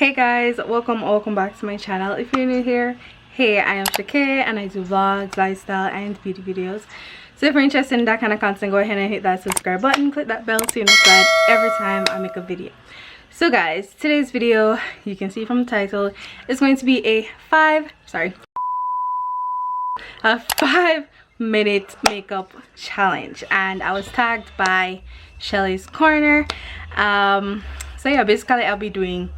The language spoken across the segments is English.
Hey guys, welcome back to my channel. If you're new here, hey, I am Shakay and I do vlogs, lifestyle and beauty videos. So if you're interested in that kind of content, go ahead and hit that subscribe button, click that bell so you're notified every time I make a video. So guys, today's video, you can see from the title, is going to be a 5-minute makeup challenge, and I was tagged by Shellyz Corner. So yeah, basically I'll be doing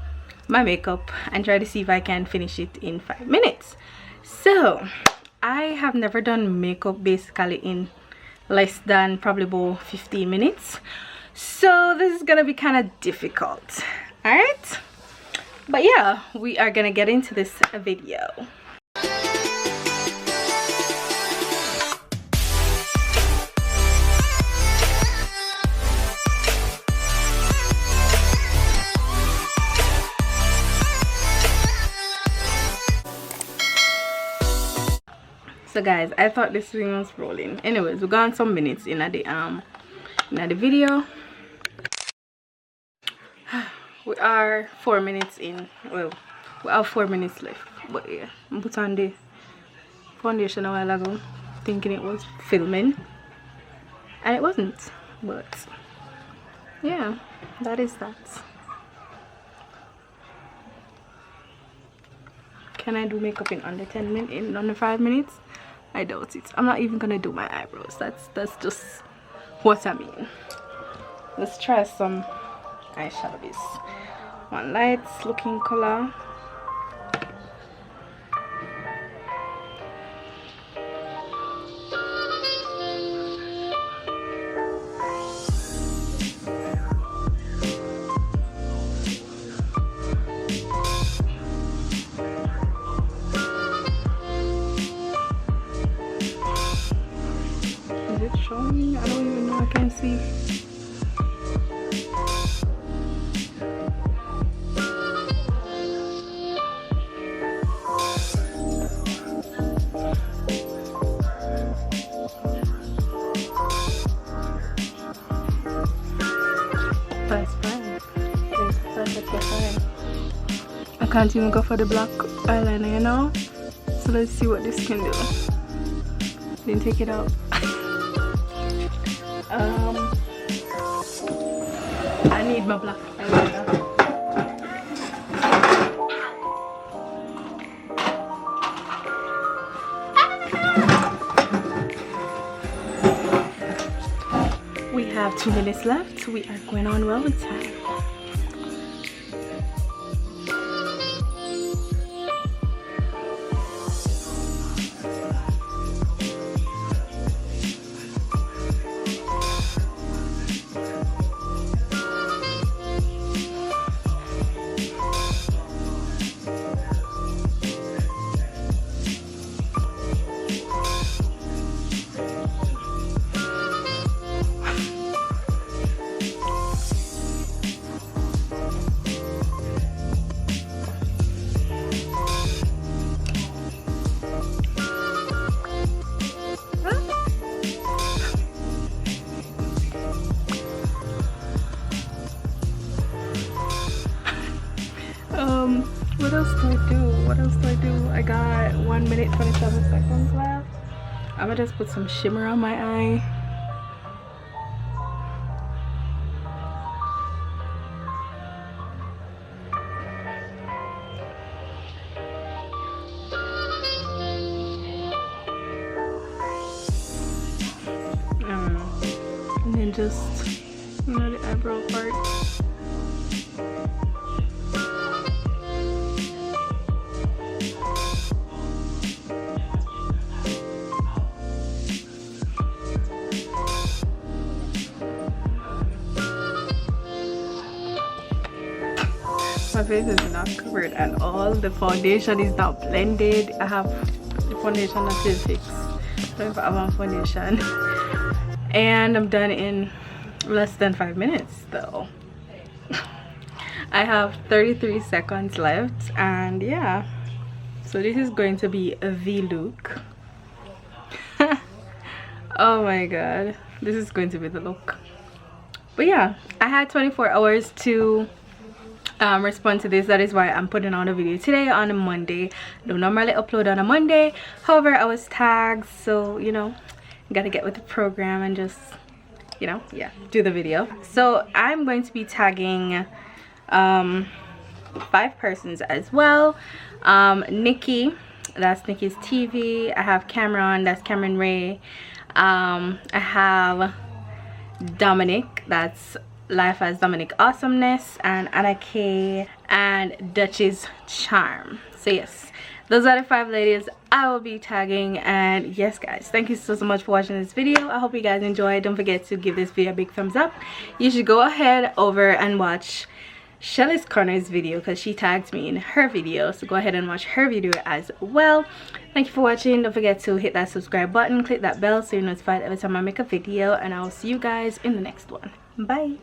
my makeup and try to see if I can finish it in 5 minutes. So I have never done makeup basically in less than probably about 15 minutes, so this is gonna be kind of difficult. All right, but yeah, we are gonna get into this video. So guys, I thought this thing was rolling. Anyways, we got some minutes in the video. We are 4 minutes in. Well, we have 4 minutes left. But yeah, I put on the foundation a while ago, thinking it was filming, and it wasn't. But yeah, that is that. Can I do makeup in under 10 minutes? In under 5 minutes? I doubt it. I'm not even gonna do my eyebrows. That's just what I mean. Let's try some eyeshadow base. One light looking color. Showing me? I don't even know. I can't see. That's fine. It's perfectly fine. I can't even go for the black eyeliner, you know? So let's see what this can do. Then take it out. I need my black eyeliner. We have 2 minutes left. We are going on well with time. What else do I do? I got 1 minute 27 seconds left. I'm gonna just put some shimmer on my eye. And then just, you know, the eyebrow part. My face is not covered at all. The foundation is not blended. I have the foundation that is fixed. So if I have a foundation, and I'm done in less than 5 minutes though. I have 33 seconds left, and yeah, so this is going to be a V look. Oh my god, this is going to be the look. But yeah, I had 24 hours to respond to this. That is why I'm putting on a video today on a Monday. I don't normally upload on a Monday, however I was tagged, so you know, gotta get with the program and just, you know, yeah, do the video. So I'm going to be tagging 5 persons as well. Nikki, that's Nikki's TV. I have Cameron, that's Cameron Ray. I have Dominic, that's Life as Dominic Awesomeness, and Anna K and Dutch's Charm. So yes, those are the 5 ladies I will be tagging. And yes guys, thank you so much for watching this video. I hope you guys enjoyed. Don't forget to give this video a big thumbs up. You should go ahead over and watch Shelly's Corner's video because she tagged me in her video, so go ahead and watch her video as well. Thank you for watching. Don't forget to hit that subscribe button, click that bell so you're notified every time I make a video, and I will see you guys in the next one. Bye.